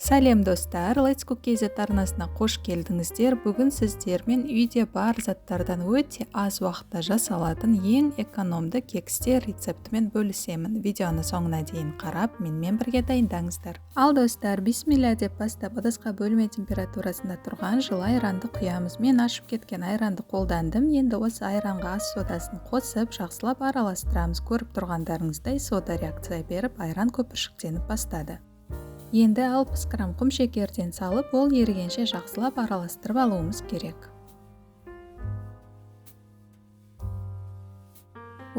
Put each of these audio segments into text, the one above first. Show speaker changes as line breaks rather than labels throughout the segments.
Сәлем достар, Let's Cook KZ арнасына қош келдіңіздер. Бүгін сіздермен үйде бар заттардан өте аз уақытта жасалатын ең экономды кекстер рецептімен бөлісемін. Видеоны соңына дейін қарап, менімен бірге дайындаңыздар. Ал достар, бисмилля деп бастап, ыдысқа бөлме температурасында тұрған жылы айранды құямыз. Мен ашып кеткен айранды қолдандым. Енді осы айранға ас содасын қосып, жақсылап араластырамыз. Көріп тұрғандарыңыздай сода реакция беріп, айран көпіршіктеніп бастады. Енді 60 грамм құмшекерден салып, ол ерігенше жақсылап араластырып алуымыз керек.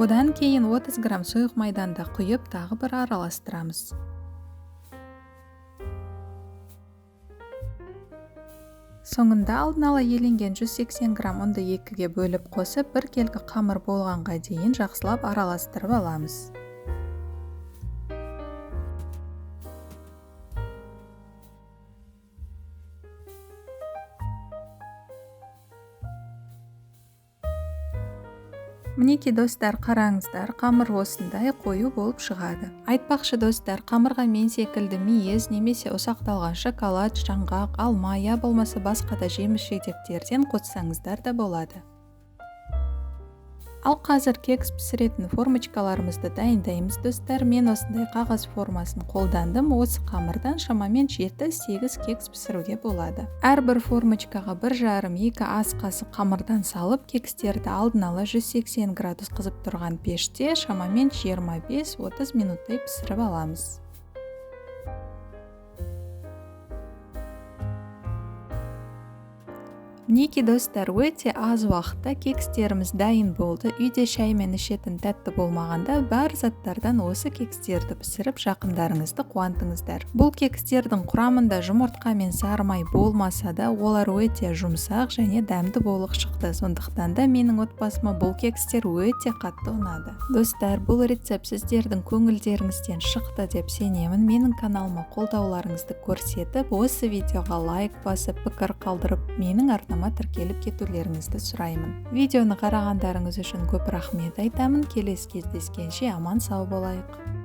Одан кейін 30 грамм сұйық майданды құйып, тағы бір араластырамыз. Соңында алдын ала еленген 180 грамм ұнды екіге бөліп қосып, бір келгі қамыр болғанға дейін жақсылап араластырып аламыз. Мінеки достар, қараңыздар, қамыр осындай қою болып шығады. Айтпақшы достар, қамырға мен секілді мейіз немесе ұсақталған шоколад, жаңғақ, алма, я болмаса басқа да жеміс-жидектерден қоссаңыздар да болады. Ал қазір кекс пісіретін формочкаларымызды дайындаймыз достар. Мен осындай қағаз формасын қолдандым. Осы қамырдан шамамен 7-8 кекс пісіруге болады. Әрбір формочкаға 1,5-2 ас қасық қамырдан салып, кекстерді алдын ала 180 градус қызып тұрған пеште шамамен 25-30 минуттай пісіріп аламыз. Мінеки достар, өте аз уақытта кекстеріміз дайын болды. Үйде шаймен ішетін тәтті болмағанда, бар заттардан осы кекстерді пісіріп жақындарыңызды қуантыңыздар. Бұл кекстердің құрамында жұмыртқа мен сары май болмаса да, олар өте жұмсақ және дәмді болып шықты. Сондықтан да менің отбасыма бұл кекстер өте қатты ұнады. Достар, бұл рецепт сіздердің көңілдеріңізден шықты деп сенемін. Менің каналыма қолдауларыңызды көрсетіп, осы видеоға лайк басып, пікір қалдырып, менің арнама тіркеліп кетулеріңізді сұраймын. Видеоны қарағандарыңыз үшін көп рахмет айтамын. Келесі кездескенше аман сау болайық.